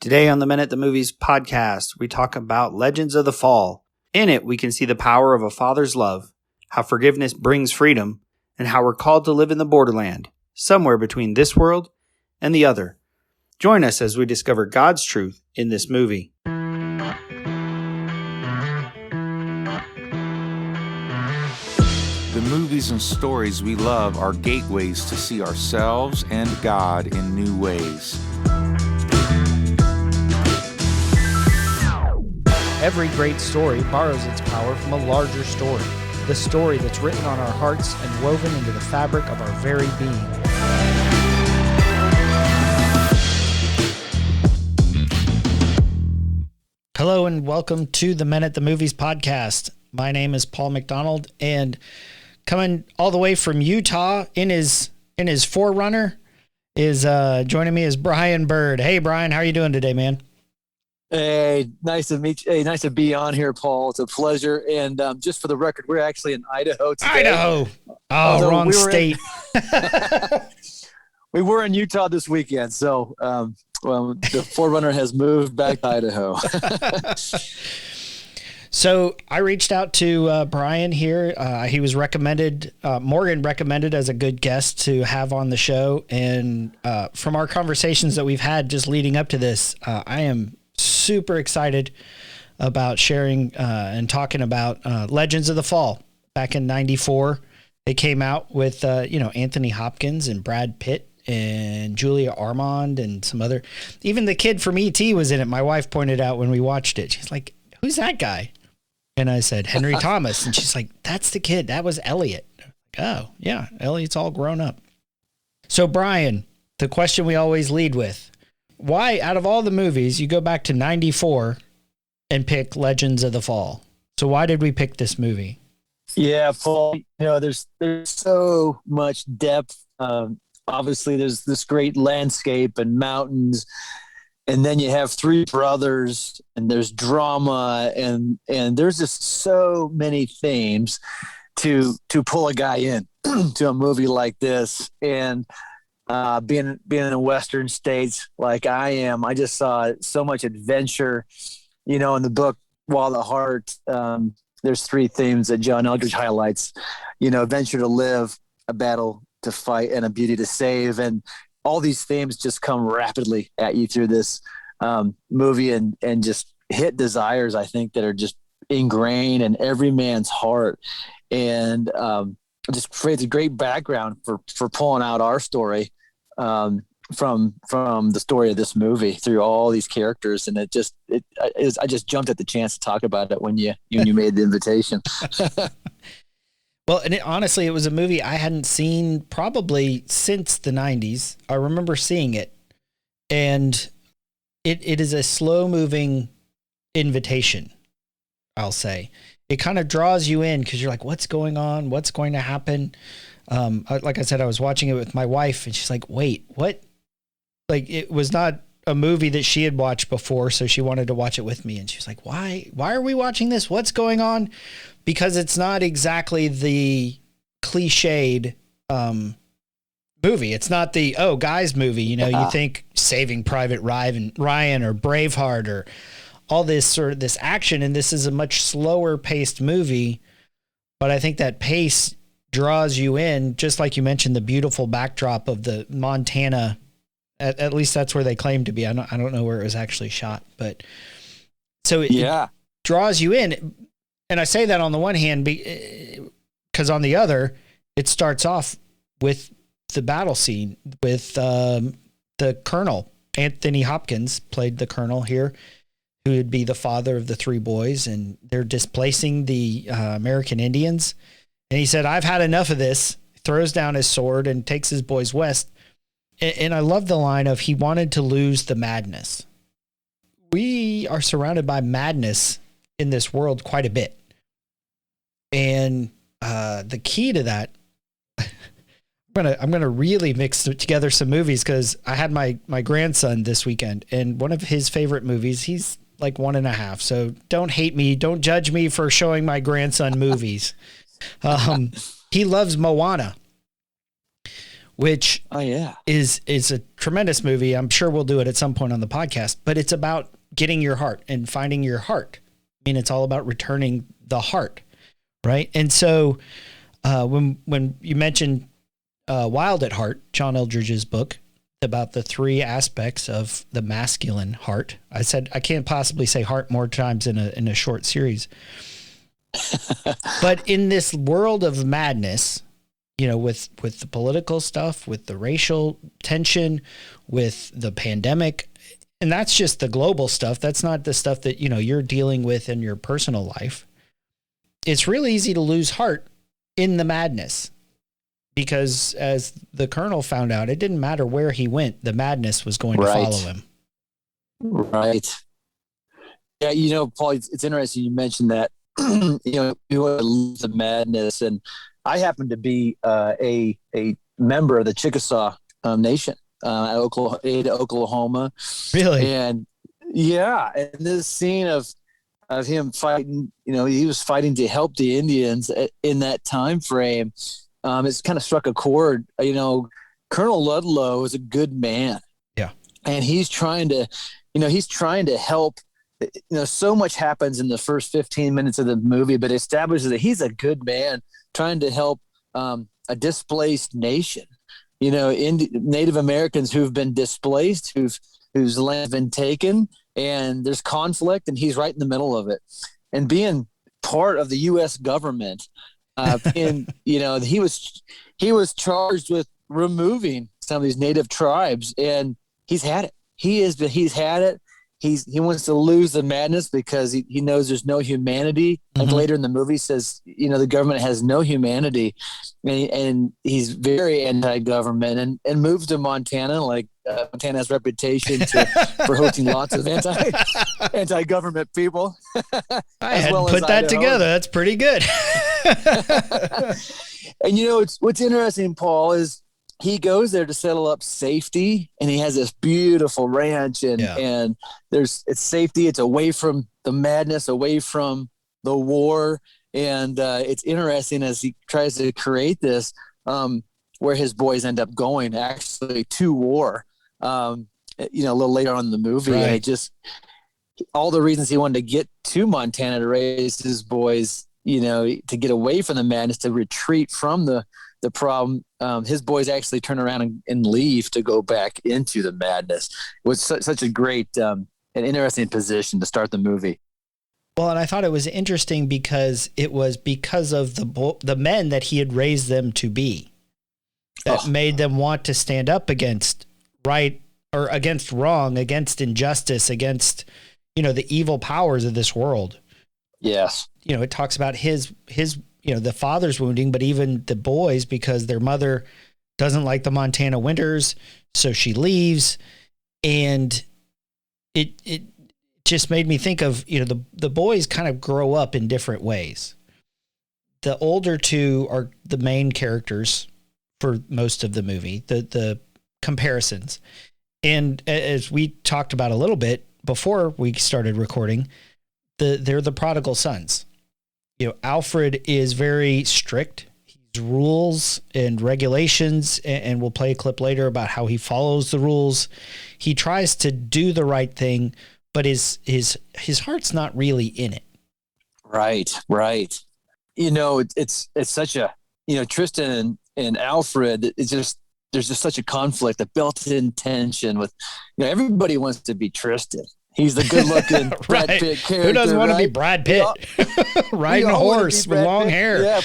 Today on the Men at the Movies podcast, we talk about Legends of the Fall. In it, we can see the power of a father's love, how forgiveness brings freedom, and how we're called to live in the borderland, somewhere between this world and the other. Join us as we discover God's truth in this movie. The movies and stories we love are gateways to see ourselves and God in new ways. Every great story borrows its power from a larger story, the story that's written on our hearts and woven into the fabric of our very being. Hello and welcome to the Men at the Movies podcast. My name is Paul McDonald, and coming all the way from Utah in his Forerunner is joining me is Bryan Byrd. Hey Brian, how are you doing today, man? Hey, nice to meet you. Hey, nice to be on here, Paul. It's a pleasure. And just for the record, we're actually in Idaho today. Idaho. Oh, wrong state. We were in Utah this weekend, so the Forerunner has moved back to Idaho. So I reached out to Brian here. He was recommended, Morgan recommended as a good guest to have on the show. And from our conversations that we've had just leading up to this, I am super excited about sharing and talking about Legends of the Fall. Back in '94, it came out with Anthony Hopkins and Brad Pitt and Julia Ormond and some other. Even the kid from E.T. was in it. My wife pointed out when we watched it. She's like, "Who's that guy?" And I said, "Henry Thomas." And she's like, "That's the kid. That was Elliot." Oh, yeah, Elliot's all grown up. So, Brian, the question we always lead with. Why, out of all the movies, you go back to '94 and pick Legends of the Fall? So why did we pick this movie? Yeah, Paul, there's so much depth. Obviously, there's this great landscape and mountains. And then you have three brothers, and there's drama, and there's just so many themes to pull a guy in to a movie like this. And being in the Western states like I am, I just saw so much adventure. In the book Wild at Heart, there's three themes that John Eldredge highlights. Adventure to live, a battle to fight, and a beauty to save. And all these themes just come rapidly at you through this movie and just hit desires, I think, that are just ingrained in every man's heart. And just creates a great background for pulling out our story from the story of this movie through all these characters. And I just jumped at the chance to talk about it when you made the invitation. Well, and honestly, it was a movie I hadn't seen probably since the 90s. I remember seeing it, and it is a slow-moving invitation, I'll say. It kind of draws you in because you're like, what's going on? What's going to happen? Like I said, I was watching it with my wife, and she's like, wait, what? Like, it was not a movie that she had watched before, so she wanted to watch it with me. And she was like, why are we watching this? What's going on? Because it's not exactly the cliched movie. It's not the, guys movie. You think Saving Private Ryan or Braveheart or all this sort of this action. And this is a much slower paced movie. But I think that pace draws you in, just like you mentioned, the beautiful backdrop of the Montana. At least that's where they claim to be. I don't know where it was actually shot, but so it draws you in. And I say that on the one hand, because on the other, it starts off with the battle scene with the Colonel. Anthony Hopkins played the Colonel here, who would be the father of the three boys, and they're displacing the American Indians. And he said, "I've had enough of this," throws down his sword and takes his boys west. And I love the line of, he wanted to lose the madness. We are surrounded by madness in this world quite a bit. And the key to that, I'm gonna really mix together some movies, because I had my grandson this weekend, and one of his favorite movies, he's like 1.5, so don't hate me, don't judge me for showing my grandson movies. He loves Moana, which is a tremendous movie. I'm sure we'll do it at some point on the podcast, but it's about getting your heart and finding your heart. I mean, it's all about returning the heart, right? And so when you mentioned Wild at Heart, John Eldredge's book about the three aspects of the masculine heart, I said I can't possibly say heart more times in a short series. But in this world of madness, with the political stuff, with the racial tension, with the pandemic, and that's just the global stuff. That's not the stuff that, you're dealing with in your personal life. It's really easy to lose heart in the madness because, as the Colonel found out, it didn't matter where he went. The madness was going to follow him. Right. Yeah. Paul, it's interesting you mentioned that, you want to lose the madness. And I happen to be a member of the Chickasaw Nation. Oklahoma. Really? And and this scene of him fighting, he was fighting to help the Indians in that time frame. It's kind of struck a chord. Colonel Ludlow is a good man. Yeah. And he's trying to help. So much happens in the first 15 minutes of the movie, but establishes that he's a good man trying to help a displaced nation. Native Americans who've been displaced, whose land's been taken, and there's conflict, and he's right in the middle of it. And being part of the U.S. government, he was charged with removing some of these native tribes, and he's had it. He's had it. He wants to lose the madness because he knows there's no humanity. Like later in the movie says, the government has no humanity, and he's very anti-government and moves to Montana. Like Montana has a reputation for hosting lots of anti-government people. I hadn't put that together. That's pretty good. And what's interesting, Paul, is he goes there to settle up safety, and he has this beautiful ranch, and it's safety. It's away from the madness, away from the war. And it's interesting as he tries to create this, where his boys end up going actually to war, a little later on in the movie. Right. And it just, all the reasons he wanted to get to Montana to raise his boys, to get away from the madness, to retreat from the problem, his boys actually turn around and leave to go back into the madness. It was such a great and interesting position to start the movie. Well, and I thought it was interesting because it was because of the men that he had raised them to be that made them want to stand up against right or against wrong, against injustice, against, the evil powers of this world. Yes. It talks about his the father's wounding, but even the boys, because their mother doesn't like the Montana winters, so she leaves. And it just made me think of, the boys kind of grow up in different ways. The older two are the main characters for most of the movie, the comparisons. And as we talked about a little bit before we started recording, they're the prodigal sons. Alfred is very strict. He's rules and regulations, and we'll play a clip later about how he follows the rules. He tries to do the right thing, but his heart's not really in it. Right. It's such a, Tristan and Alfred, there's just such a conflict, a built-in tension with, everybody wants to be Tristan. He's the good-looking Brad Pitt character. Who doesn't want to be Brad Pitt? Riding a horse with long hair. Yeah,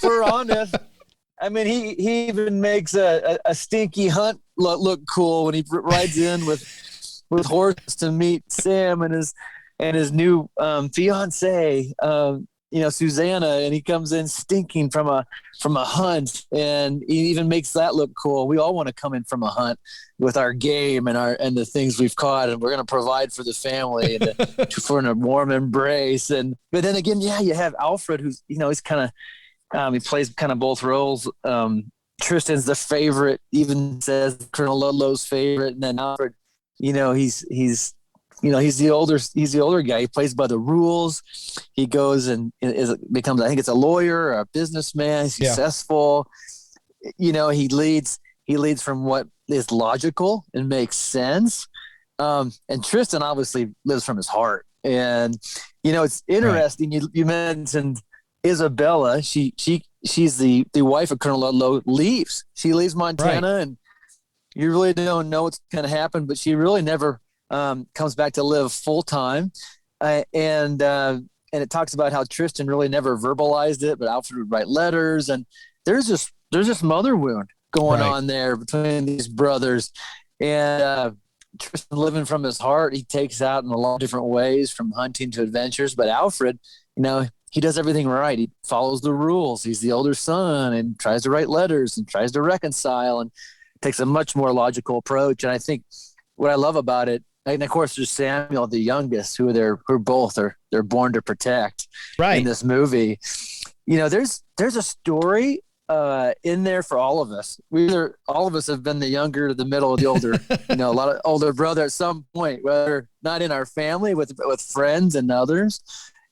we're honest. I mean, he even makes a stinky hunt look cool when he rides in with horses to meet Sam and his new fiance, Susanna, and he comes in stinking from a hunt, and he even makes that look cool. We all want to come in from a hunt with our game and the things we've caught, and we're going to provide for the family and for a warm embrace. But then again, you have Alfred, who's he's kind of he plays kind of both roles. Tristan's the favorite, even says Colonel Ludlow's favorite, and then Alfred, he's the older guy. He plays by the rules. He goes and becomes, I think it's a lawyer or a businessman. He's successful. he leads from what is logical and makes sense. And Tristan obviously lives from his heart. And, it's interesting. Right. You mentioned Isabella. She's the wife of Colonel Ludlow, leaves. She leaves Montana, right. And you really don't know what's going to happen, but she really never comes back to live full time. And it talks about how Tristan really never verbalized it, but Alfred would write letters. And there's this mother wound going on there between these brothers. And Tristan, living from his heart, he takes out in a lot of different ways, from hunting to adventures. But Alfred, he does everything right. He follows the rules. He's the older son and tries to write letters and tries to reconcile and takes a much more logical approach. And I think what I love about it, and of course there's Samuel, the youngest, who they're born to protect in this movie. There's a story in there for all of us. All of us have been the younger, the middle, the older, a lot of older brother at some point, whether not in our family, with friends and others.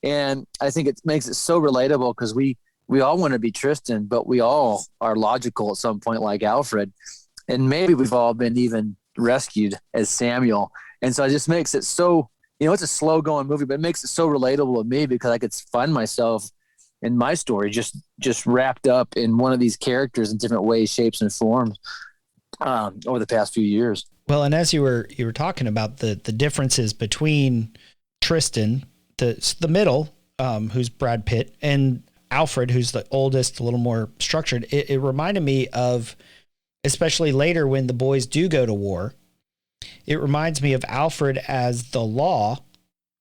And I think it makes it so relatable, because we all want to be Tristan, but we all are logical at some point, like Alfred. And maybe we've all been even rescued as Samuel. And so it just makes it so, it's a slow going movie, but it makes it so relatable to me, because I could find myself in my story just wrapped up in one of these characters in different ways, shapes, and forms over the past few years. Well, and as you were talking about the differences between Tristan, the middle, who's Brad Pitt, and Alfred, who's the oldest, a little more structured, it reminded me of, especially later when the boys do go to war, it reminds me of Alfred as the law,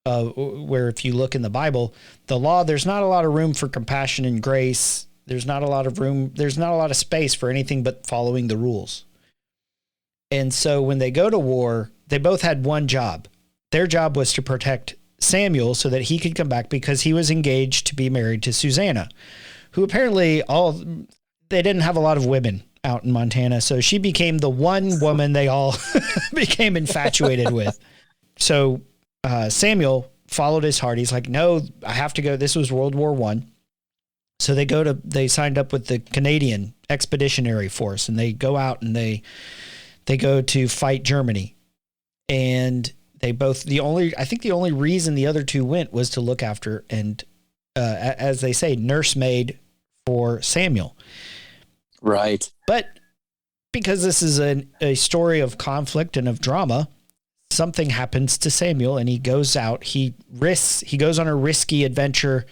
where if you look in the Bible, the law, there's not a lot of room for compassion and grace. There's not a lot of space for anything but following the rules. And so when they go to war, they both had one job. Their job was to protect Samuel so that he could come back, because he was engaged to be married to Susanna, who apparently they didn't have a lot of women out in Montana. So she became the one woman they all became infatuated with. So Samuel followed his heart. He's like, no, I have to go. This was World War I. So they signed up with the Canadian Expeditionary Force, and they go out and they go to fight Germany. And they both, the only reason the other two went was to look after and, as they say, nursemaid for Samuel. Right. But because this is a story of conflict and of drama, something happens to Samuel, and he goes out, he goes on a risky adventure.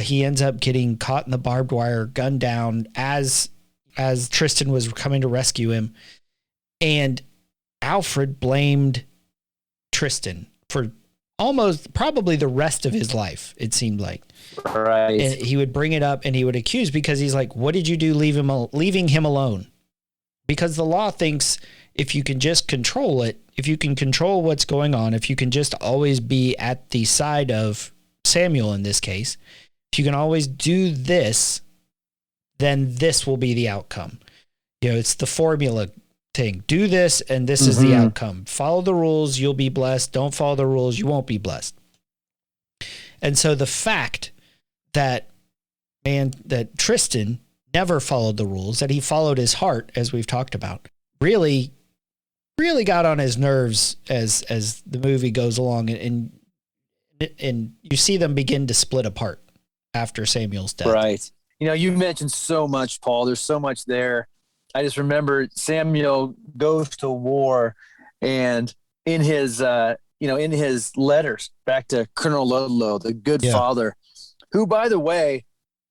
He ends up getting caught in the barbed wire, gunned down as Tristan was coming to rescue him. And Alfred blamed Tristan for probably the rest of his life, it seemed like. Right. And he would bring it up and he would accuse, because he's like, what did you do leaving him alone? Because the law thinks if you can just control it, if you can control what's going on, if you can just always be at the side of Samuel in this case, if you can always do this, then this will be the outcome. It's the formula thing. Do this, and this is the outcome. Follow the rules, you'll be blessed. Don't follow the rules, you won't be blessed. And so the fact that Tristan never followed the rules, that he followed his heart, as we've talked about, really got on his nerves as the movie goes along, and you see them begin to split apart after Samuel's death. Right. You mentioned so much, Paul. There's so much there. I just remember Samuel goes to war, and in his letters back to Colonel Ludlow, the good father, who, by the way,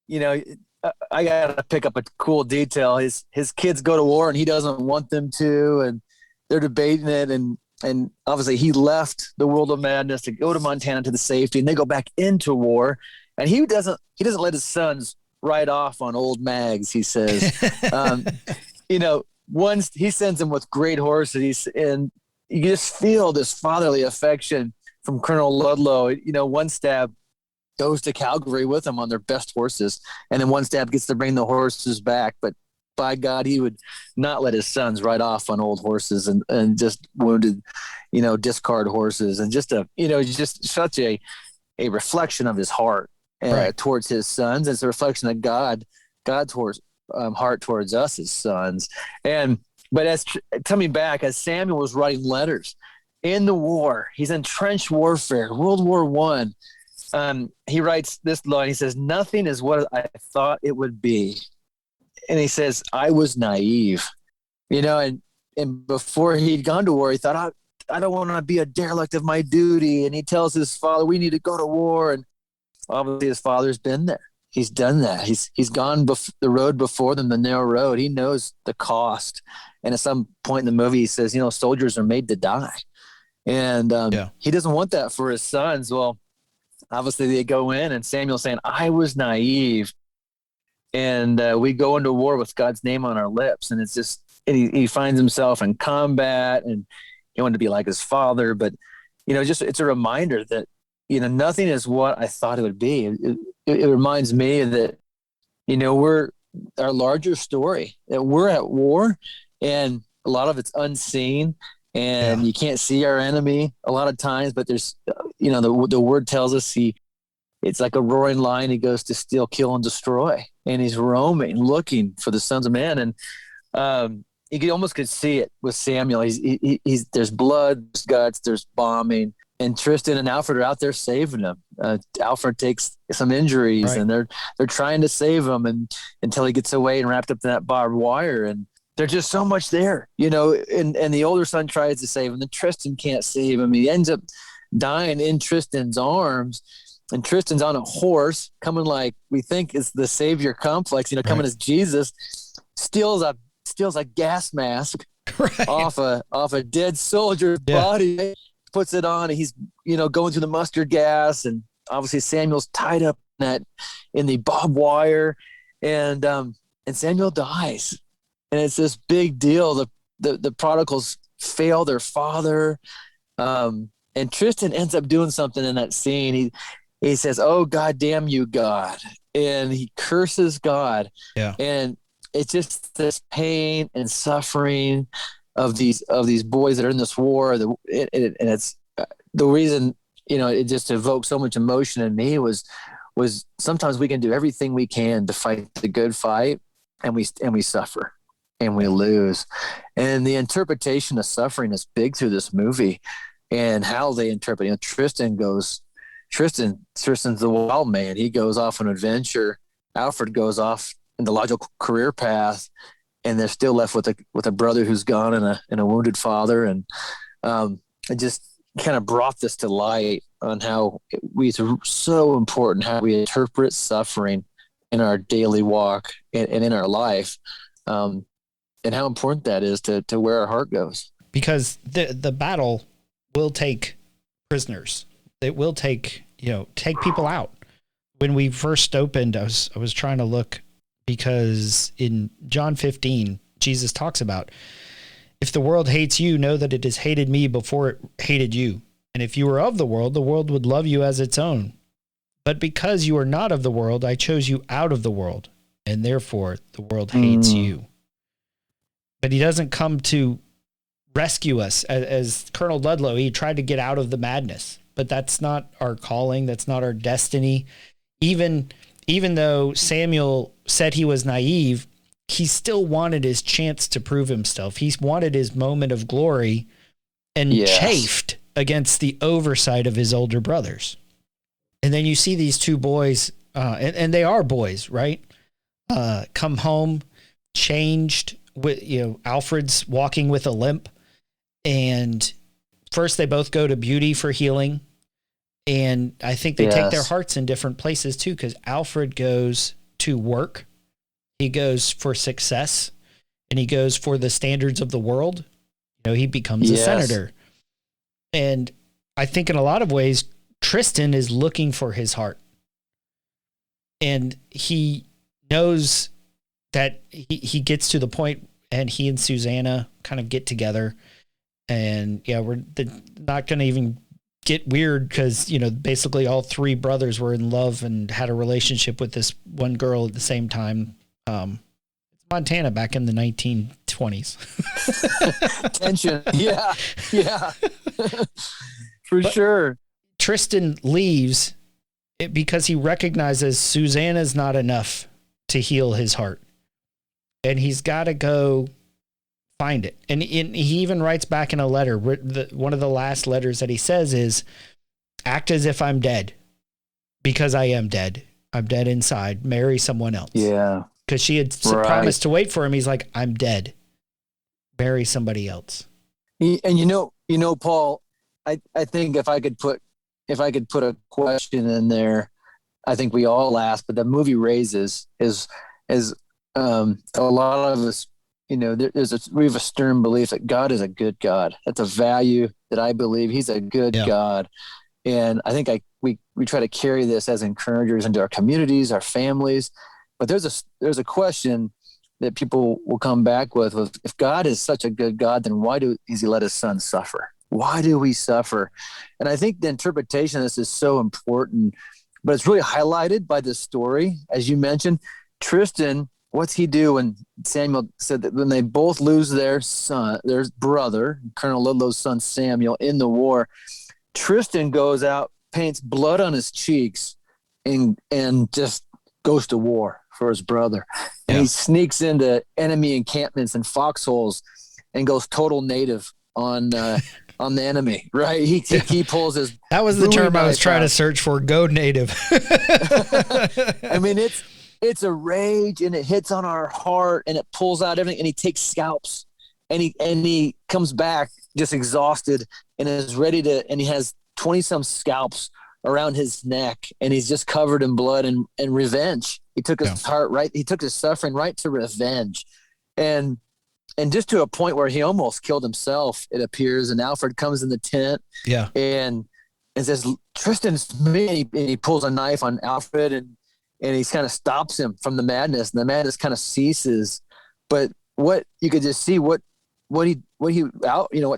I got to pick up a cool detail. His kids go to war and he doesn't want them to, and they're debating it. And obviously he left the world of madness to go to Montana to the safety, and they go back into war. And he doesn't let his sons ride off on old mags, he says. Once he sends them with great horses, and you just feel this fatherly affection from Colonel Ludlow. One stab goes to Calgary with them on their best horses, and then one stab gets to bring the horses back. But by God, he would not let his sons ride off on old horses and just wounded, discard horses, and just such a reflection of his heart towards his sons. It's a reflection of God's heart towards us as sons. But as coming back, as Samuel was writing letters in the war, he's in trench warfare, World War I. He writes this line. He says, "Nothing is what I thought it would be." And he says, "I was naive," and before he'd gone to war, he thought, I don't want to be a derelict of my duty. And he tells his father, we need to go to war. And obviously his father's been there. He's done that. He's gone the road before them, the narrow road. He knows the cost. And at some point in the movie, he says, soldiers are made to die. And he doesn't want that for his sons. Well, obviously they go in, and Samuel's saying, I was naive. And we go into war with God's name on our lips. And it's just, he finds himself in combat, and he wanted to be like his father. But, it's a reminder that, nothing is what I thought it would be. It reminds me that, we're our larger story, that we're at war, and a lot of it's unseen, and you can't see our enemy a lot of times, but there's, the word tells us it's like a roaring lion. He goes to steal, kill, and destroy, and he's roaming, looking for the sons of man. And you almost could see it with Samuel. He's there's blood, there's guts, there's bombing, and Tristan and Alfred are out there saving him. Alfred takes some injuries, right, and they're trying to save him, and until he gets away and wrapped up in that barbed wire. And there's just so much there, and the older son tries to save him, and Tristan can't save him. He ends up dying in Tristan's arms, and Tristan's on a horse coming, like we think is the savior complex, coming right, as Jesus, steals a gas mask right, off a dead soldier's body, puts it on, and he's going through the mustard gas, and obviously Samuel's tied up in the barbed wire, and Samuel dies, and it's this big deal. The prodigals fail their father, and Tristan ends up doing something in that scene. He says, "Oh, God damn you, God," and he curses God, and it's just this pain and suffering of these boys that are in this war. And it's the reason, it just evoked so much emotion in me was sometimes we can do everything we can to fight the good fight, and we suffer and we lose. And the interpretation of suffering is big through this movie, and how they interpret. Tristan's the wild man. He goes off on an adventure. Alfred goes off in the logical career path, and they're still left with a brother who's gone and a wounded father. And it just kind of brought this to light on how it's so important how we interpret suffering in our daily walk and in our life, and how important that is to where our heart goes. Because the battle will take prisoners. It will take people out. When we first opened, I was trying to look, because in John 15, Jesus talks about, if the world hates you, know that it has hated me before it hated you. And if you were of the world would love you as its own. But because you are not of the world, I chose you out of the world, and therefore the world hates you. But he doesn't come to rescue us. As Colonel Ludlow, he tried to get out of the madness, but that's not our calling. That's not our destiny. Even though Samuel said he was naive, he still wanted his chance to prove himself. He wanted his moment of glory, and chafed against the oversight of his older brothers. And then you see these two boys, and they are boys, right? Come home changed, with Alfred's walking with a limp, and first they both go to Beauty for healing. And I think they take their hearts in different places too, because Alfred goes to work, he goes for success, and he goes for the standards of the world. He becomes a senator. And I think in a lot of ways, Tristan is looking for his heart. And he knows that he gets to the point, and he and Susanna kind of get together. And we're not going to even get weird, because basically all three brothers were in love and had a relationship with this one girl at the same time. It's Montana back in the 1920s. Tension. Yeah. For sure. Tristan leaves because he recognizes Susanna's not enough to heal his heart. and he's got to go find it. And he even writes back in a letter. One of the last letters that he says is, act as if I'm dead, because I am dead. I'm dead inside. Marry someone else. Yeah. Because she had promised to wait for him. He's like, I'm dead. Marry somebody else. And you know, Paul, I think if I could put a question in there, I think we all ask, but the movie raises is a lot of us, you know, we have a stern belief that God is a good God. That's a value that I believe. He's a good God. And I think we try to carry this as encouragers into our communities, our families. But there's a question that people will come back with: if God is such a good God, then why does he let his son suffer? Why do we suffer? And I think the interpretation of this is so important, but it's really highlighted by this story. As you mentioned, Tristan, what's he do when Samuel said that when they both lose their son, their brother, Colonel Ludlow's son Samuel, in the war, Tristan goes out, paints blood on his cheeks, and just goes to war for his brother. And he sneaks into enemy encampments and foxholes and goes total native on the enemy, right? He pulls his that was the term I was trying to search for. Go native. I mean, it's a rage, and it hits on our heart, and it pulls out everything, and he takes scalps, and he comes back just exhausted and is ready to, and he has 20 some scalps around his neck, and he's just covered in blood and revenge. He took his heart right. He took his suffering right to revenge, and just to a point where he almost killed himself, it appears. And Alfred comes in the tent, and says, "Tristan's me." And he pulls a knife on Alfred, and he kind of stops him from the madness. And the madness kind of ceases. But what you could just see what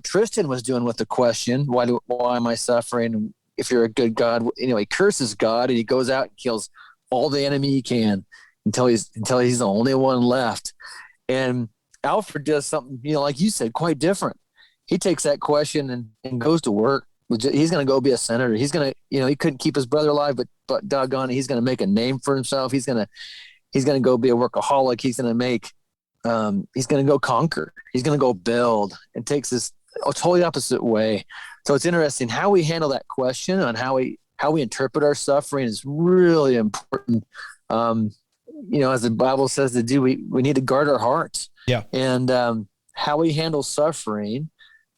Tristan was doing with the question, why am I suffering? If you're a good God, he curses God, and he goes out and kills all the enemy he can until he's the only one left. And Alfred does something, like you said, quite different. He takes that question and goes to work. He's going to go be a senator. He's going to, he couldn't keep his brother alive, but doggone it, he's going to make a name for himself. He's going to go be a workaholic. He's going to go conquer. He's going to go build, and takes this totally opposite way. So it's interesting how we handle that question, and how we interpret our suffering is really important. As the Bible says to do, we need to guard our hearts. Yeah. And how we handle suffering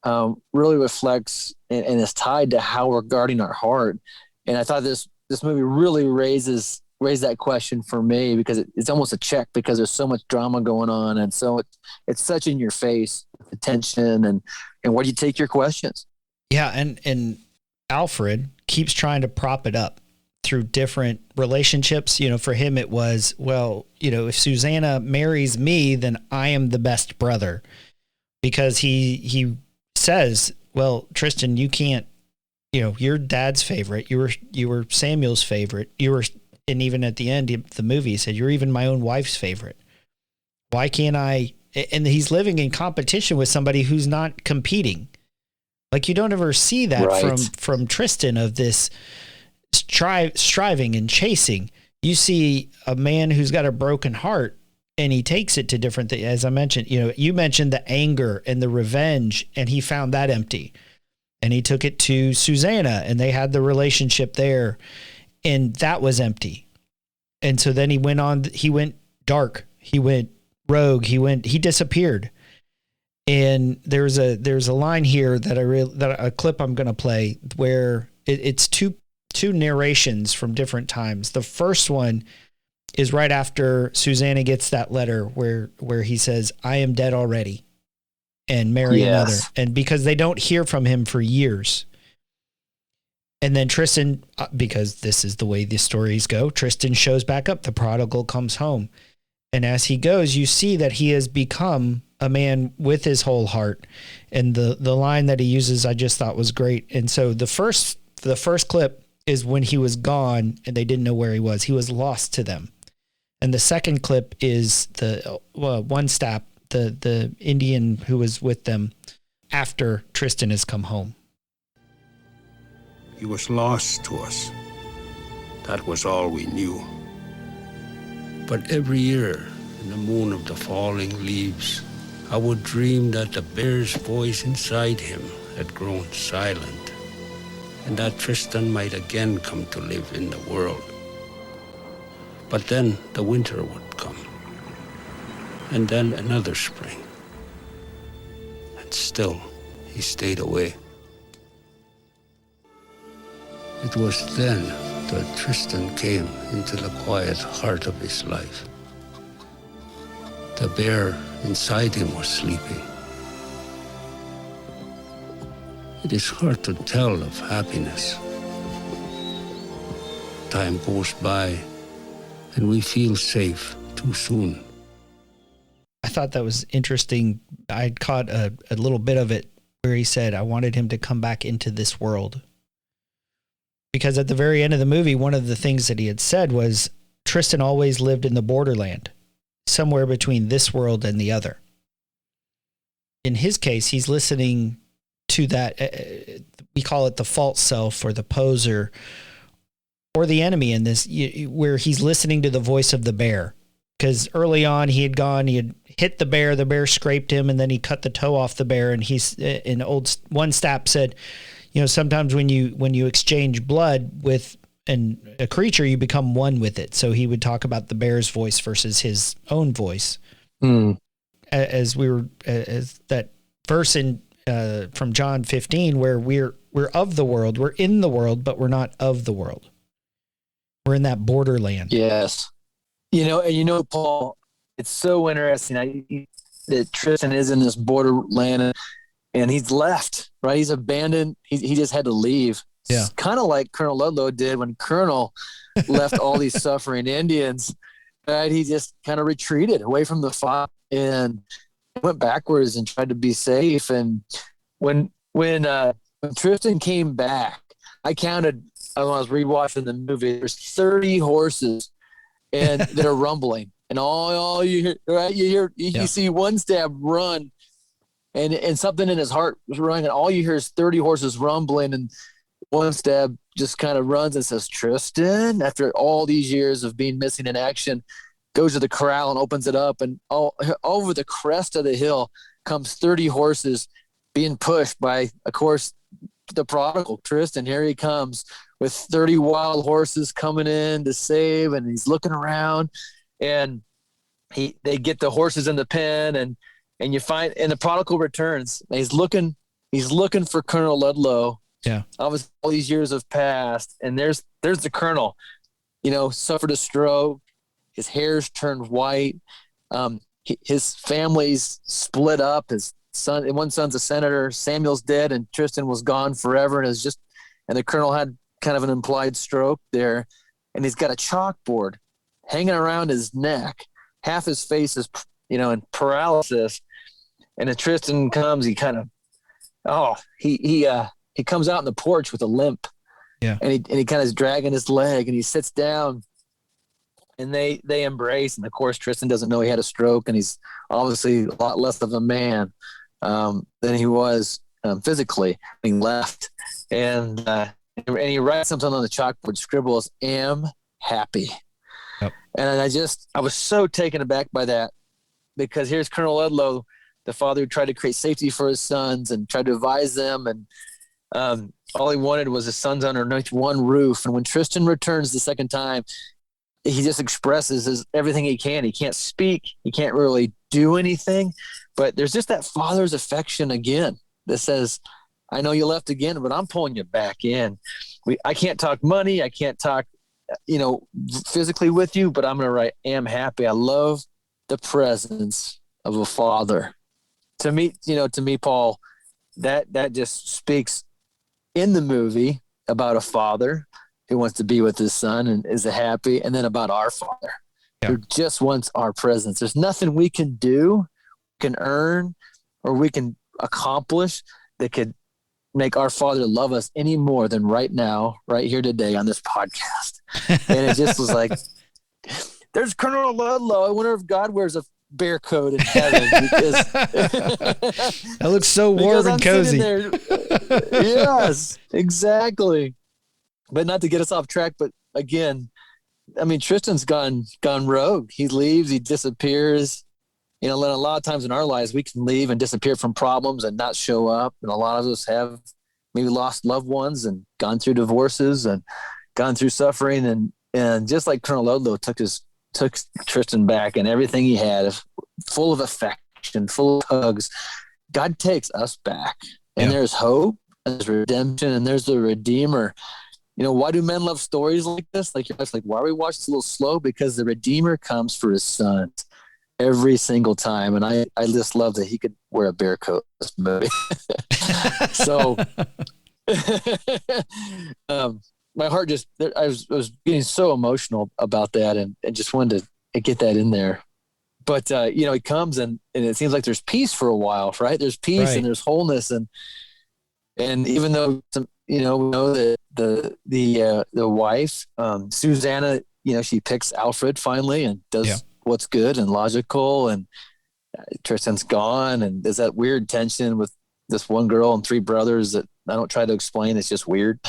really reflects and is tied to how we're guarding our heart. And I thought this movie really raised that question for me, because it's almost a check, because there's so much drama going on, and so it's such in your face, the tension, and where do you take your questions? Yeah, and Alfred keeps trying to prop it up through different relationships. For him it was, if Susanna marries me, then I am the best brother, because he says, well, Tristan, you can't, you're Dad's favorite. You were Samuel's favorite. And even at the end of the movie, he said, you're even my own wife's favorite. Why can't I? And he's living in competition with somebody who's not competing. Like, you don't ever see that from Tristan, of this striving and chasing. You see a man who's got a broken heart, and he takes it to different things. As I mentioned, you mentioned the anger and the revenge, and he found that empty, and he took it to Susanna, and they had the relationship there, and that was empty. And so then he went dark, he went rogue, he disappeared. And there's a line here that a clip I'm going to play, where it's two narrations from different times. The first one is right after Susanna gets that letter where he says, I am dead already, and marry another. And because they don't hear from him for years. And then Tristan, because this is the way the stories go, Tristan shows back up. The prodigal comes home. And as he goes, you see that he has become a man with his whole heart. And the line that he uses, I just thought was great. And so the first clip is when he was gone and they didn't know where he was. He was lost to them. And the second clip is the Indian who was with them after Tristan has come home. He was lost to us. That was all we knew. But every year, in the moon of the falling leaves, I would dream that the bear's voice inside him had grown silent, and that Tristan might again come to live in the world. But then the winter would come, and then another spring. And still, he stayed away. It was then that Tristan came into the quiet heart of his life. The bear inside him was sleeping. It is hard to tell of happiness. Time goes by, and we feel safe too soon. I thought that was interesting. I caught a little bit of it where he said, I wanted him to come back into this world. Because at the very end of the movie, one of the things that he had said was Tristan always lived in the borderland, somewhere between this world and the other. In his case, he's listening to that, we call it the false self or the poser or the enemy in this, where he's listening to the voice of the bear. Because early on he had hit the bear scraped him, and then he cut the toe off the bear. And he's in one Stapp said, sometimes when you exchange blood with a creature, you become one with it. So he would talk about the bear's voice versus his own voice. As that verse in from John 15, where we're of the world, we're in the world, but we're not of the world. We're in that borderland. Yes. Paul, it's so interesting that Tristan is in this borderland and he's left, right? He's abandoned. He just had to leave. Yeah. Kind of like Colonel Ludlow did when Colonel left all these suffering Indians, right? He just kind of retreated away from the fight and went backwards and tried to be safe. And when Tristan came back, I counted, when I was rewatching the movie, there's 30 horses and that are rumbling, and all you hear, right? You see one Stapp run, and something in his heart was running, and all you hear is 30 horses rumbling, and one Stapp just kind of runs and says, Tristan, after all these years of being missing in action, goes to the corral and opens it up, and all over the crest of the hill comes 30 horses being pushed by, of course, the prodigal Tristan. Here he comes with 30 wild horses coming in to save, and he's looking around, and they get the horses in the pen, and you find, and the prodigal returns. And he's looking for Colonel Ludlow. Yeah. Obviously, all these years have passed, and there's the Colonel, suffered a stroke. His hair's turned white. His family's split up. His son, one son's a senator. Samuel's dead, and Tristan was gone forever. And the Colonel had kind of an implied stroke there, and he's got a chalkboard hanging around his neck. Half his face is, in paralysis. And then Tristan comes. He kind of, he comes out in the porch with a limp. Yeah. And he kind of is dragging his leg, and he sits down, and they embrace. And of course, Tristan doesn't know he had a stroke, and he's obviously a lot less of a man than he was physically being left. And he writes something on the chalkboard, scribbles, "Am happy." Yep. And I was so taken aback by that, because here's Colonel Ludlow, the father who tried to create safety for his sons and tried to advise them. And all he wanted was his sons underneath one roof. And when Tristan returns the second time, he just expresses everything he can. He can't speak. He can't really do anything. But there's just that father's affection again that says, I know you left again, but I'm pulling you back in. I can't talk money. I can't talk, physically with you, but I'm going to write, "Am happy." I love the presence of a father. To me, Paul, that just speaks in the movie about a father who wants to be with his son and is happy, and then about our Father who just wants our presence. There's nothing we can do, can earn, or we can accomplish that could make our Father love us any more than right now, right here today on this podcast. And it just was like, there's Colonel Ludlow. I wonder if God wears a bear coat in heaven, because that looks so warm and cozy. Yes, exactly. But not to get us off track, but again, I mean, Tristan's gone rogue. He leaves, he disappears. You know, a lot of times in our lives, we can leave and disappear from problems and not show up. And a lot of us have maybe lost loved ones and gone through divorces and gone through suffering. And just like Colonel Ludlow took Tristan back and everything he had, full of affection, full of hugs, God takes us back. And there's hope, there's redemption, and there's the Redeemer. You know, why do men love stories like this? Like your wife's like, why are we watching this a little slow? Because the Redeemer comes for his sons every single time. And I just love that he could wear a bear coat in this movie. So my heart just, I was getting so emotional about that and just wanted to get that in there. But, you know, he comes and it seems like there's peace for a while, right? There's peace and there's wholeness. And even though, you know, we know that the wife, Susanna, you know, she picks Alfred finally and does what's good and logical, and Tristan's gone. And there's that weird tension with this one girl and three brothers that I don't try to explain. It's just weird.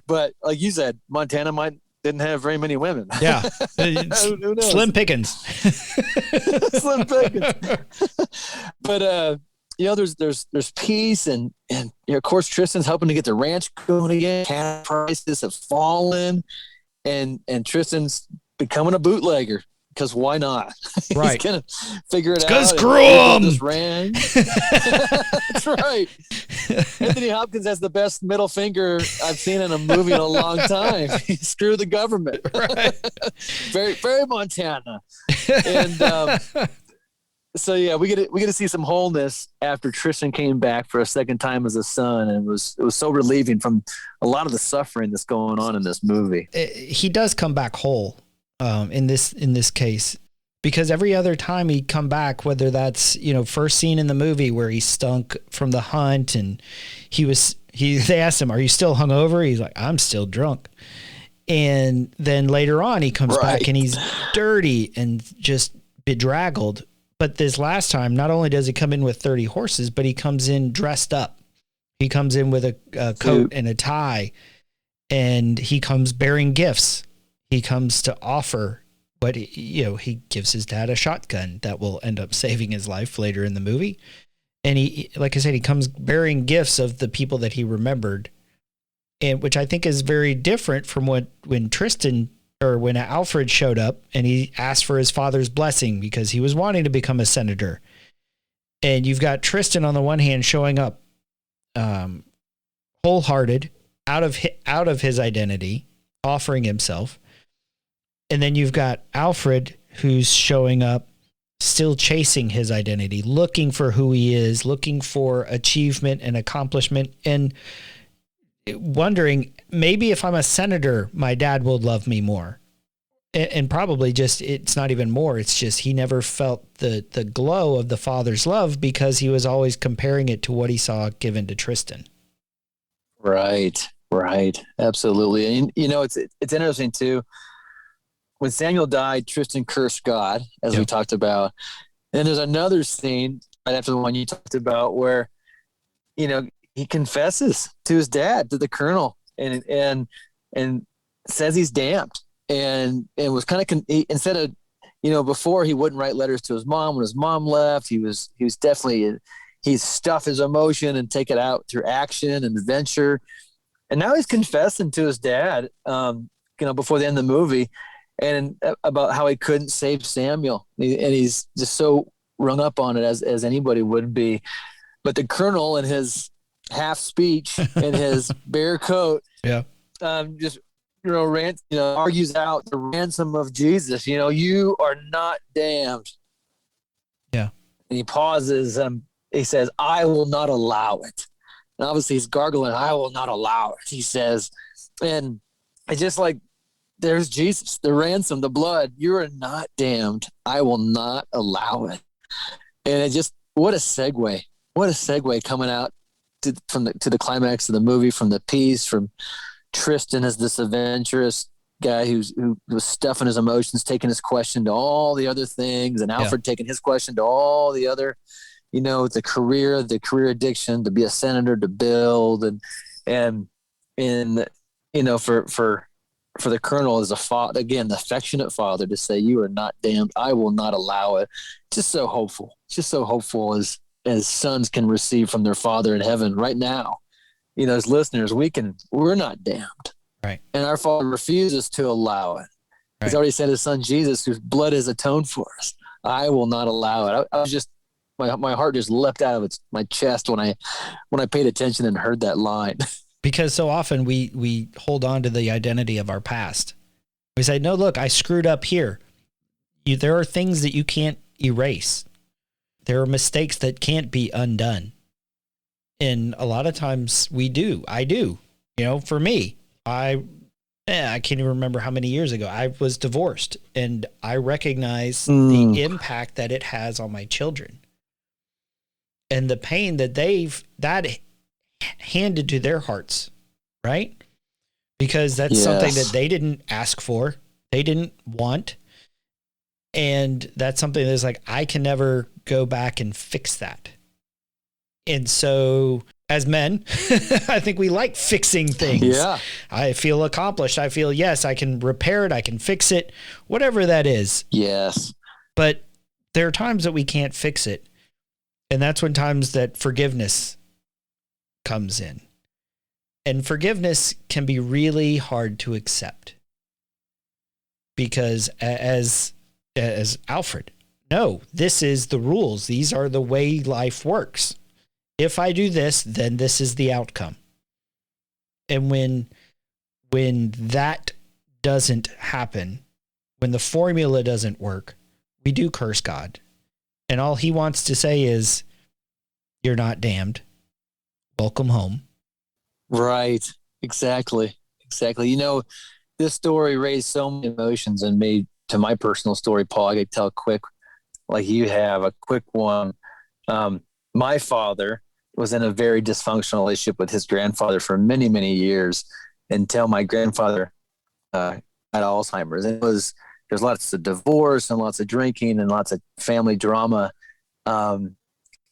But like you said, Montana didn't have very many women. Yeah. Who knows? Slim pickings. Slim pickings. But, you know, there's peace and you know, of course, Tristan's helping to get the ranch going again. Cattle prices have fallen, and Tristan's becoming a bootlegger because why not? Right. He's gonna figure it out. Because screw him. This ranch. That's right. Anthony Hopkins has the best middle finger I've seen in a movie in a long time. Screw the government. Right. Very, very Montana. And so yeah, we get to see some wholeness after Tristan came back for a second time as a son, and it was so relieving from a lot of the suffering that's going on in this movie. He does come back whole in this case, because every other time he'd come back, whether that's, you know, first scene in the movie where he stunk from the hunt and they asked him, "Are you still hungover?" He's like, "I'm still drunk." And then later on he comes back and he's dirty and just bedraggled. But this last time, not only does he come in with 30 horses, but he comes in dressed up. He comes in with a coat and a tie, and he comes bearing gifts. He comes to offer what, he gives his dad a shotgun that will end up saving his life later in the movie. And he, like I said, he comes bearing gifts of the people that he remembered, and which I think is very different from when Alfred showed up and he asked for his father's blessing because he was wanting to become a senator. And you've got Tristan on the one hand showing up wholehearted, out of his identity, offering himself. And then you've got Alfred who's showing up still chasing his identity, looking for who he is, looking for achievement and accomplishment, and wondering, maybe if I'm a senator, my dad will love me more. And probably just, it's not even more. It's just, he never felt the glow of the father's love because he was always comparing it to what he saw given to Tristan. Right. Absolutely. And, you know, it's interesting too. When Samuel died, Tristan cursed God, as we talked about. And there's another scene right after the one you talked about where, you know, he confesses to his dad, to the colonel, and says he's damned, and was kind of instead of, you know, before he wouldn't write letters to his mom when his mom left. He was definitely, he stuffed his emotion and take it out through action and adventure, and now he's confessing to his dad, you know, before the end of the movie, and about how he couldn't save Samuel, and he's just so rung up on it as anybody would be. But the colonel in his half speech in his bear coat, just, you know, argues out the ransom of Jesus. You know, you are not damned. Yeah. And he pauses. He says, "I will not allow it." And obviously he's gargling, "I will not allow it," he says. And it's just like, there's Jesus, the ransom, the blood. You are not damned. I will not allow it. And it just, what a segue coming out to the climax of the movie, from the peace, from Tristan as this adventurous guy who was stuffing his emotions, taking his question to all the other things, and Alfred taking his question to all the other, you know, the career addiction, to be a senator, to build, and for the colonel as a father, again, the affectionate father, to say, "You are not damned. I will not allow it." Just so hopeful. Just so hopeful as sons can receive from their Father in heaven right now. As listeners, we're not damned. Right. And our Father refuses to allow it. Right. He's already sent his son Jesus, whose blood has atoned for us. I will not allow it. I was just, my heart just leapt out of my chest when I paid attention and heard that line. Because so often we hold on to the identity of our past. We say, no, look, I screwed up here. There are things that you can't erase. There are mistakes that can't be undone. And a lot of times I do. For me, I can't even remember how many years ago I was divorced, and I recognize the impact that it has on my children and the pain that that handed to their hearts, right? Because that's something that they didn't ask for, they didn't want. And that's something that's like, I can never go back and fix that. And so as men, I think we like fixing things. Yeah. I feel accomplished. I feel, yes, I can repair it. I can fix it, whatever that is. Yes. But there are times that we can't fix it. And that's when times that forgiveness comes in. And forgiveness can be really hard to accept. Because as Alfred, no, this is the rules. These are the way life works. If I do this, then this is the outcome. And when that doesn't happen, when the formula doesn't work, we do curse God. And all he wants to say is, you're not damned. Welcome home. Right. Exactly. This story raised so many emotions and made, to my personal story, Paul, I could tell quick, like you have, a quick one. My father was in a very dysfunctional relationship with his grandfather for many, many years until my grandfather had Alzheimer's. And there's lots of divorce and lots of drinking and lots of family drama. And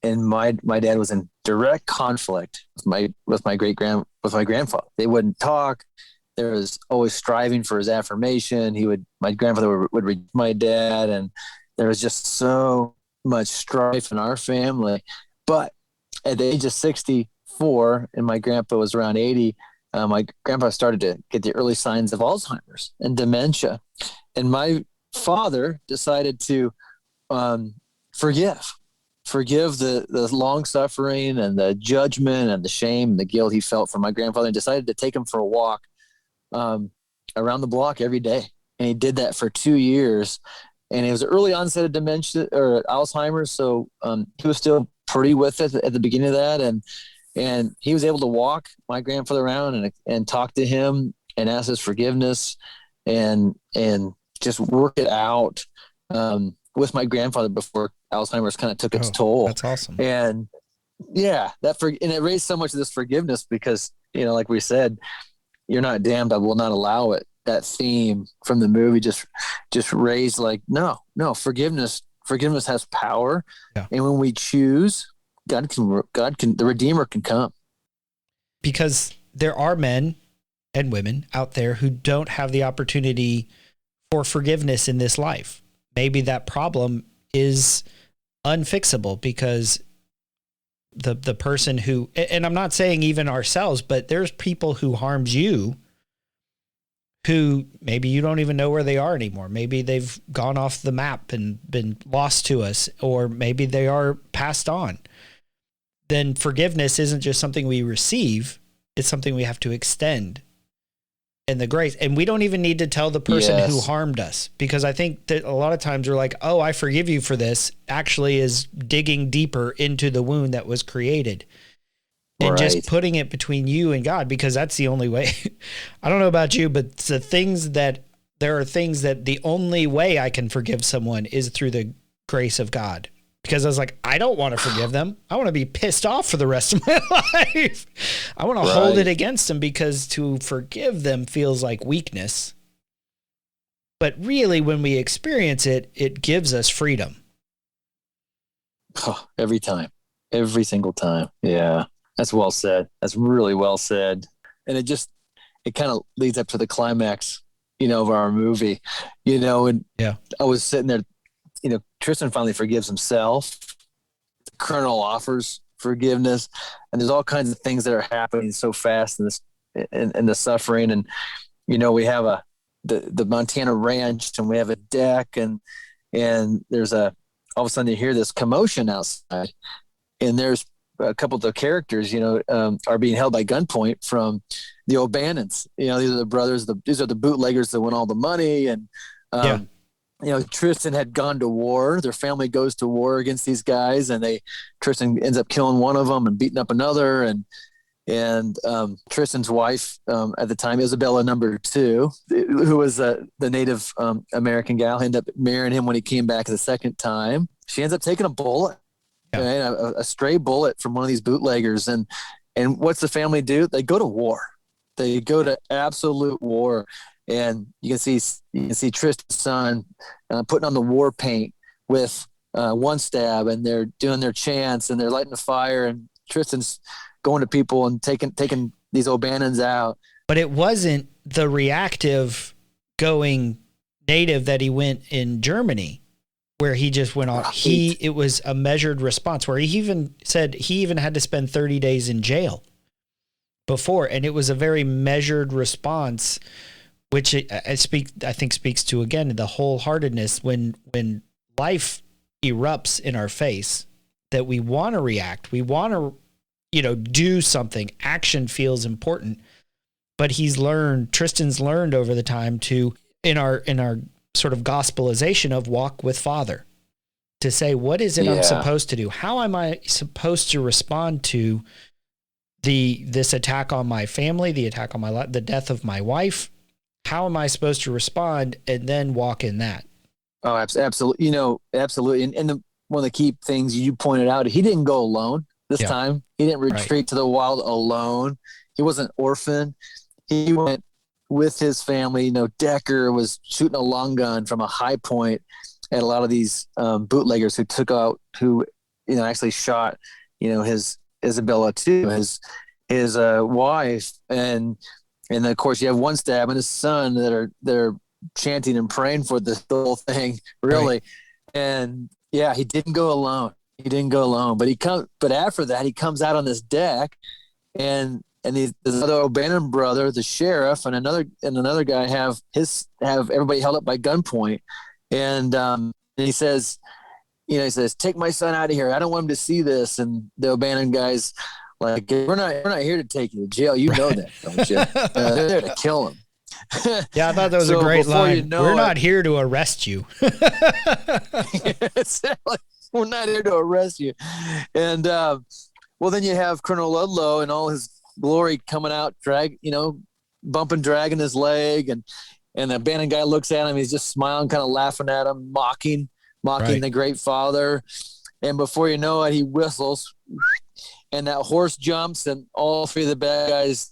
my dad was in direct conflict with my grandfather. They wouldn't talk. There was always striving for his affirmation. My grandfather would read my dad, and there was just so much strife in our family. But at the age of 64, and my grandpa was around 80, my grandpa started to get the early signs of Alzheimer's and dementia. And my father decided to forgive the long suffering and the judgment and the shame and the guilt he felt for my grandfather, and decided to take him for a walk around the block every day. And he did that for 2 years. And it was early onset of dementia or Alzheimer's. So he was still pretty with it at the beginning of that. And he was able to walk my grandfather around and talk to him and ask his forgiveness and just work it out with my grandfather before Alzheimer's kind of took its toll. That's awesome. And yeah, and it raised so much of this forgiveness because, like we said, you're not damned, I will not allow it. That theme from the movie just raised like, no, forgiveness has power. Yeah. And when we choose, God can, the Redeemer can come. Because there are men and women out there who don't have the opportunity for forgiveness in this life. Maybe that problem is unfixable because the person who, and I'm not saying even ourselves, but there's people who harmed you who maybe you don't even know where they are anymore. Maybe they've gone off the map and been lost to us, or maybe they are passed on. Then forgiveness isn't just something we receive, it's something we have to extend. And the grace, and we don't even need to tell the person who harmed us, because I think that a lot of times we're like, oh, I forgive you for this, actually is digging deeper into the wound that was created and just putting it between you and God, because that's the only way. I don't know about you, but there are things that the only way I can forgive someone is through the grace of God. Because I was like, I don't want to forgive them. I want to be pissed off for the rest of my life. I want to hold it against them, because to forgive them feels like weakness. But really, when we experience it, it gives us freedom. Oh, every time. Every single time. Yeah. That's well said. That's really well said. And it kind of leads up to the climax, of our movie, and Yeah. I was sitting there, Tristan finally forgives himself. The Colonel offers forgiveness, and there's all kinds of things that are happening so fast in this, in the suffering. And, we have the Montana ranch, and we have a deck, and there's all of a sudden you hear this commotion outside, and there's a couple of the characters, are being held by gunpoint from the O'Bannons. These are the brothers, these are the bootleggers that won all the money. And, Tristan had gone to war. Their family goes to war against these guys, and Tristan ends up killing one of them and beating up another. And Tristan's wife at the time, Isabella #2, who was the Native American gal, ended up marrying him when he came back the second time. She ends up taking a bullet. Yeah. Right? A stray bullet from one of these bootleggers. And what's the family do? They go to war. They go to absolute war. And you can see Tristan's son putting on the war paint with one stab, and they're doing their chants, and they're lighting a fire, and Tristan's going to people and taking these O'Bannons out. But it wasn't the reactive going native that he went in Germany, where he just went off. It was a measured response, where he even said he even had to spend 30 days in jail before. And it was a very measured response, which I think speaks to, again, the wholeheartedness when life erupts in our face, that we want to react. We want to, do something. Action feels important, but Tristan's learned over the time to, in our sort of gospelization of walk with Father, to say, what is it I'm supposed to do? How am I supposed to respond to this attack on my family, the attack on my life, the death of my wife? How am I supposed to respond, and then walk in that? Oh, absolutely. Absolutely. And one of the key things you pointed out, he didn't go alone this time. He didn't retreat to the wild alone. He wasn't orphaned. He went with his family. Decker was shooting a long gun from a high point at a lot of these bootleggers who actually shot, his Isabella too, his wife. And of course you have one stab and his son that are chanting and praying for this whole thing, really. Right. And he didn't go alone. But after that, he comes out on this deck, and this other O'Bannon brother, the sheriff, and another guy have everybody held up by gunpoint, and he says, take my son out of here. I don't want him to see this. And the O'Bannon guys, like, we're not here to take you to jail. You know that, don't you? They're there to kill him. Yeah, I thought that was a great line. We're not here to arrest you. We're not here to arrest you. And then you have Colonel Ludlow and all his glory coming out, dragging his leg, and the abandoned guy looks at him. He's just smiling, kind of laughing at him, mocking the great father. And before you know it, he whistles, and that horse jumps, and all three of the bad guys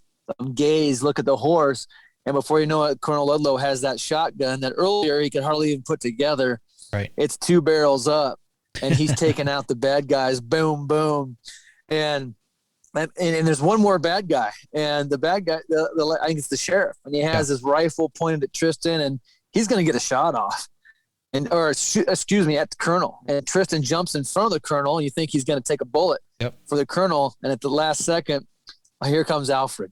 look at the horse. And before you know it, Colonel Ludlow has that shotgun that earlier he could hardly even put together. Right. It's 2 barrels up, and he's taking out the bad guys. Boom, boom. And there's one more bad guy. And the bad guy, I think it's the sheriff. And he has his rifle pointed at Tristan, and he's going to get a shot off. At the colonel. And Tristan jumps in front of the colonel, and you think he's going to take a bullet for the colonel. And at the last second, here comes Alfred.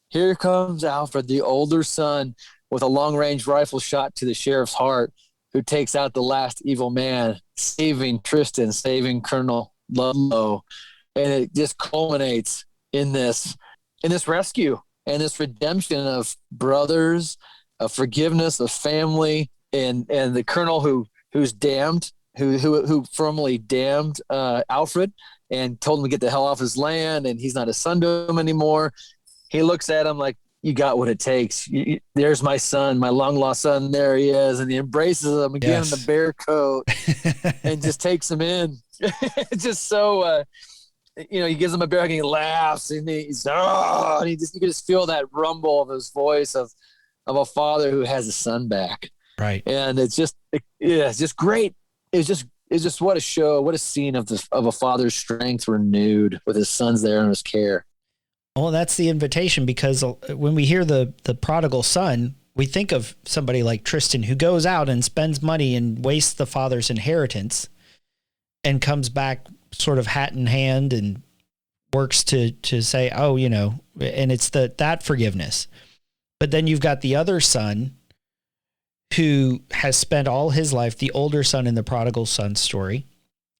Here comes Alfred, the older son, with a long-range rifle shot to the sheriff's heart, who takes out the last evil man, saving Tristan, saving Colonel Ludlow. And it just culminates in this rescue and this redemption of brothers, of forgiveness, of family, and the colonel who's damned, who firmly damned Alfred and told him to get the hell off his land, and he's not a son to him anymore. He looks at him like, you got what it takes. There's my son, my long lost son. There he is. And he embraces him and gives him the bear coat and just takes him in. It's just so, he gives him a bear hug and he laughs, and you can just feel that rumble of his voice of a father who has his son back. Right. And it's just great. It's just what a show, what a scene of a father's strength renewed with his sons there in his care. Well, that's the invitation, because when we hear the prodigal son, we think of somebody like Tristan, who goes out and spends money and wastes the father's inheritance and comes back sort of hat in hand and works to say, oh, and it's that forgiveness. But then you've got the other son who has spent all his life, the older son in the prodigal son story.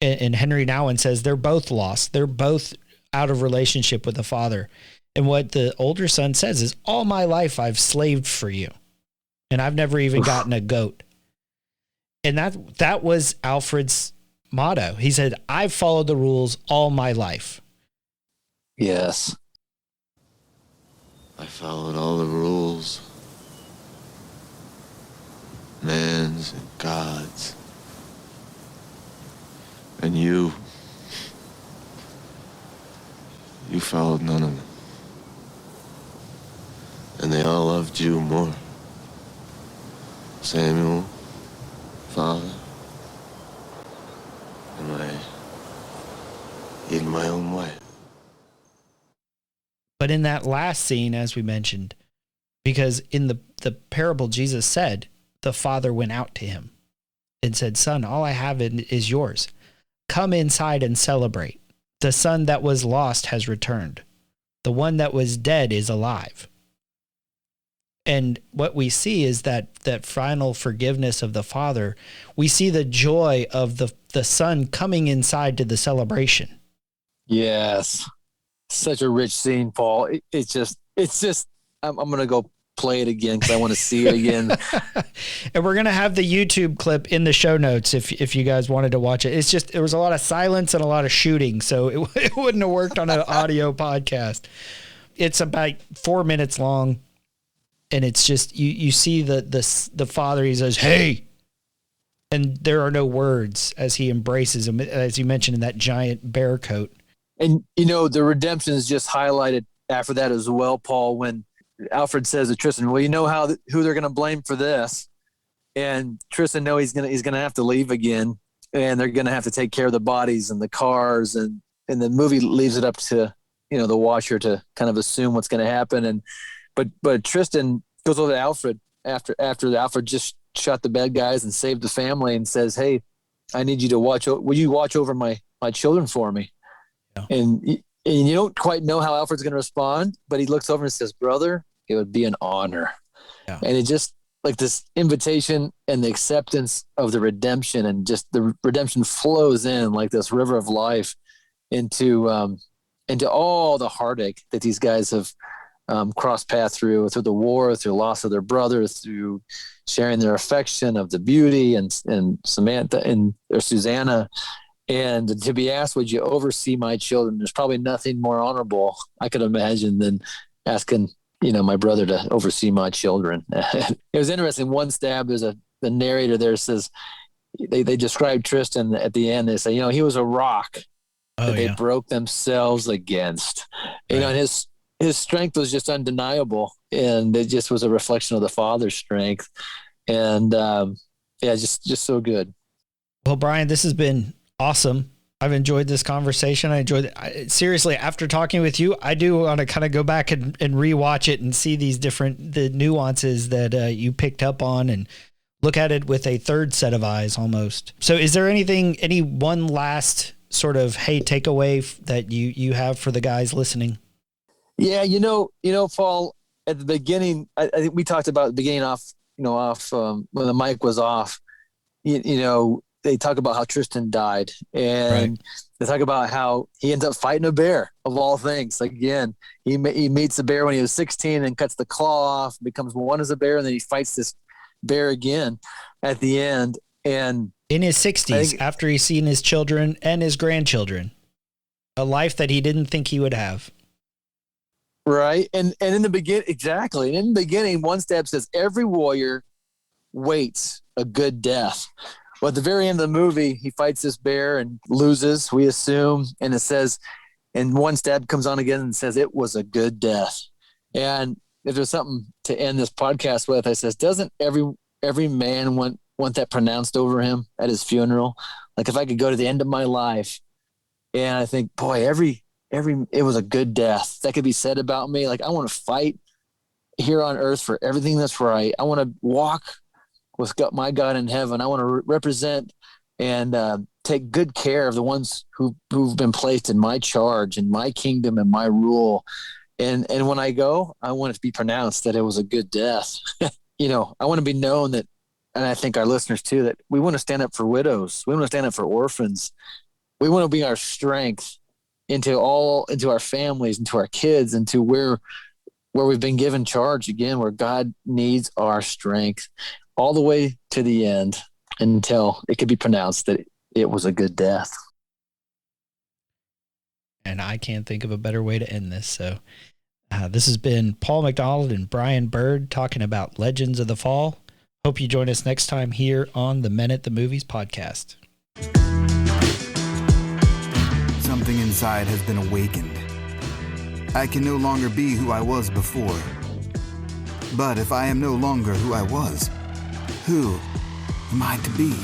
And Henry Nouwen says they're both lost. They're both out of relationship with the father. And what the older son says is, all my life I've slaved for you, and I've never even gotten a goat. And that was Alfred's motto. He said, I've followed the rules all my life. Yes. I followed all the rules. Man's and God's. And you followed none of them. And they all loved you more. Samuel, Father, and I in my own way. But in that last scene, as we mentioned, because in the parable, Jesus said, the father went out to him and said, son, all I have is yours. Come inside and celebrate. The son that was lost has returned. The one that was dead is alive. And what we see is that final forgiveness of the father. We see the joy of the son coming inside to the celebration. Yes. Such a rich scene, Paul. It's just, I'm going to go play it again because I want to see it again. And we're going to have the YouTube clip in the show notes if you guys wanted to watch it. It's just, there was a lot of silence and a lot of shooting, so it wouldn't have worked on an audio podcast. It's about 4 minutes long, and it's just, you see the father, he says, hey, and there are no words as he embraces him, as you mentioned, in that giant bear coat. And, the redemption is just highlighted after that as well, Paul, when Alfred says to Tristan, well, you know who they're going to blame for this. And Tristan knows he's going to have to leave again, and they're going to have to take care of the bodies and the cars. And the movie leaves it up to, the watcher to kind of assume what's going to happen. But Tristan goes over to Alfred after Alfred just shot the bad guys and saved the family, and says, hey, I need you to will you watch over my children for me? Yeah. And you don't quite know how Alfred's going to respond, but he looks over and says, brother, it would be an honor. Yeah. And it just like this invitation and the acceptance of the redemption, and just the redemption flows in like this river of life into all the heartache that these guys have crossed paths through the war, through loss of their brother, through sharing their affection of the beauty and Samantha and or Susanna. And to be asked, would you oversee my children? There's probably nothing more honorable I could imagine than asking, my brother to oversee my children. It was interesting. One stab, the narrator there says, they describe Tristan at the end. They say, he was a rock that they broke themselves against. Right. And his strength was just undeniable. And it just was a reflection of the father's strength. And just so good. Well, Brian, this has been awesome. I've enjoyed this conversation. I enjoyed it. Seriously, after talking with you, I do want to kind of go back and rewatch it and see the nuances that you picked up on, and look at it with a third set of eyes almost. So is there any one last sort of, hey, takeaway that you have for the guys listening? Yeah, Paul, at the beginning, I think we talked about the beginning off when the mic was off, they talk about how Tristan died, and They talk about how he ends up fighting a bear, of all things. Again, he meets the bear when he was 16 and cuts the claw off, becomes one as a bear, and then he fights this bear again at the end. And in his 60s, after he's seen his children and his grandchildren, a life that he didn't think he would have. Right. And in the beginning, exactly. In the beginning, one step says every warrior waits a good death. Well, at the very end of the movie, he fights this bear and loses, we assume. And it says, and one stab comes on again and says, it was a good death. And if there's something to end this podcast with, I says, doesn't every man want that pronounced over him at his funeral? Like, if I could go to the end of my life, and I think, boy, every it was a good death. That could be said about me. Like, I want to fight here on earth for everything that's right. I want to walk with my God in heaven. I want to represent and take good care of the ones who've been placed in my charge and my kingdom and my rule. And when I go, I want it to be pronounced that it was a good death. You know, I want to be known that, and I think our listeners too, that we want to stand up for widows. We want to stand up for orphans. We want to be our strength into our families, into our kids, into where we've been given charge again, where God needs our strength all the way to the end until it could be pronounced that it was a good death. And I can't think of a better way to end this. So this has been Paul McDonald and Bryan Byrd talking about Legends of the Fall. Hope you join us next time here on the Men at the Movies podcast. Something inside has been awakened. I can no longer be who I was before. But if I am no longer who I was, who am I to be?